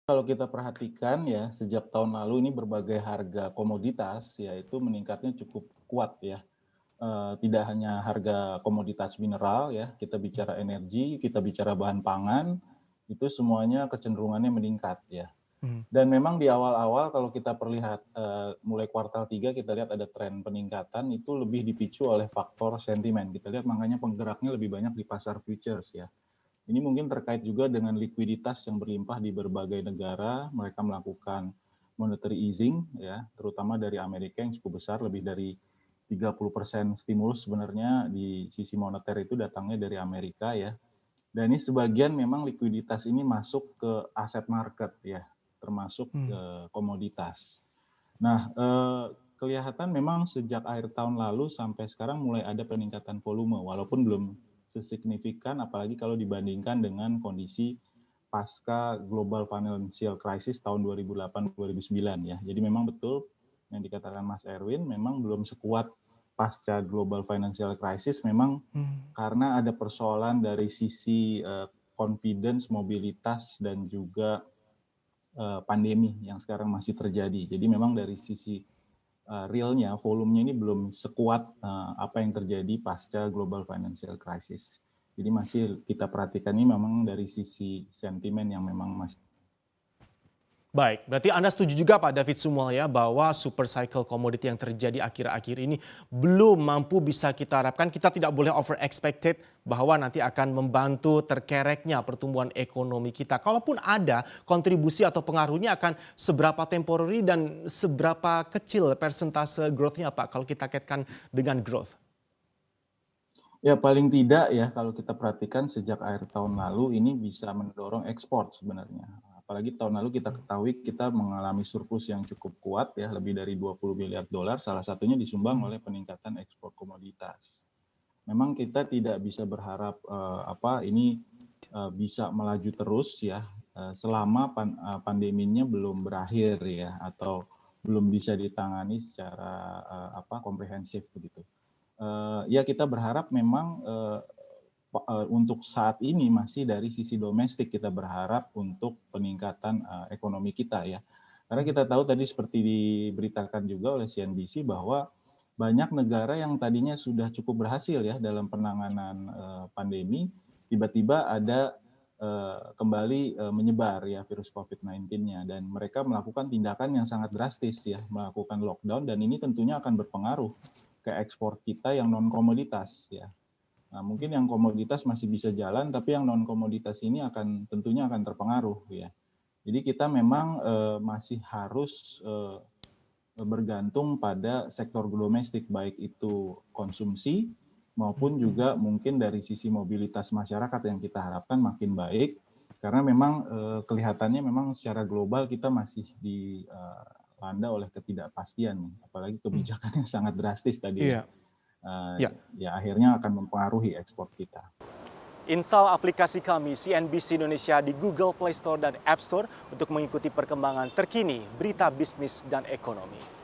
Kalau kita perhatikan ya, sejak tahun lalu ini berbagai harga komoditas ya itu meningkatnya cukup kuat ya. Tidak hanya harga komoditas mineral ya, kita bicara energi, kita bicara bahan pangan, itu semuanya kecenderungannya meningkat ya. Mhm. Dan memang di awal-awal kalau kita perlihat, mulai kuartal 3 kita lihat ada tren peningkatan itu lebih dipicu oleh faktor sentimen. Kita lihat makanya penggeraknya lebih banyak di pasar futures ya. Ini mungkin terkait juga dengan likuiditas yang berlimpah di berbagai negara, mereka melakukan monetary easing ya, terutama dari Amerika yang cukup besar, lebih dari 30% stimulus sebenarnya di sisi moneter itu datangnya dari Amerika ya. Dan ini sebagian memang likuiditas ini masuk ke aset market ya, termasuk Mmm. komoditas. Nah, kelihatan memang sejak akhir tahun lalu sampai sekarang mulai ada peningkatan volume, walaupun belum sesignifikan apalagi kalau dibandingkan dengan kondisi pasca global financial crisis tahun 2008-2009 ya. Jadi memang betul yang dikatakan Mas Erwin, memang belum sekuat pasca global financial crisis, memang Mmm. karena ada persoalan dari sisi confidence, mobilitas, dan juga pandemi yang sekarang masih terjadi. Jadi memang dari sisi realnya, volumenya ini belum sekuat apa yang terjadi pasca global financial crisis. Jadi masih kita perhatikan ini memang dari sisi sentimen yang memang masih. Baik, berarti Anda setuju juga Pak David Sumual bahwa super cycle komoditi yang terjadi akhir-akhir ini belum mampu bisa kita harapkan, kita tidak boleh over expected bahwa nanti akan membantu terkereknya pertumbuhan ekonomi kita. Kalaupun ada kontribusi atau pengaruhnya akan seberapa temporary dan seberapa kecil persentase growth-nya Pak kalau kita kaitkan dengan growth? Ya paling tidak ya kalau kita perhatikan sejak akhir tahun lalu ini bisa mendorong ekspor sebenarnya. Apalagi tahun lalu kita ketahui kita mengalami surplus yang cukup kuat ya, lebih dari 20 miliar dolar, salah satunya disumbang Mmm. oleh peningkatan ekspor komoditas. Memang kita tidak bisa berharap ini bisa melaju terus ya selama pandeminya belum berakhir ya atau belum bisa ditangani secara komprehensif begitu. Ya kita berharap memang untuk saat ini masih dari sisi domestik kita berharap untuk peningkatan ekonomi kita ya. Karena Mmm. kita tahu tadi seperti diberitakan juga oleh CNBC bahwa banyak negara yang tadinya sudah cukup berhasil ya dalam penanganan pandemi, tiba-tiba ada kembali menyebar ya virus COVID-19-nya dan mereka melakukan tindakan yang sangat drastis ya, melakukan lockdown dan ini tentunya akan berpengaruh ke ekspor kita yang non komoditas ya. Nah, mungkin yang komoditas masih bisa jalan, tapi yang non komoditas ini akan tentunya akan terpengaruh ya. Jadi kita memang masih harus bergantung pada sektor domestik baik itu konsumsi maupun Mhm. juga mungkin dari sisi mobilitas masyarakat yang kita harapkan makin baik karena memang kelihatannya memang secara global kita masih dilanda oleh ketidakpastian nih, apalagi Mmm. kebijakan yang sangat drastis tadi ya. Iya. Ya. Ya akhirnya akan mempengaruhi ekspor kita. Install aplikasi kami CNBC Indonesia di Google Play Store dan App Store untuk mengikuti perkembangan terkini berita bisnis dan ekonomi.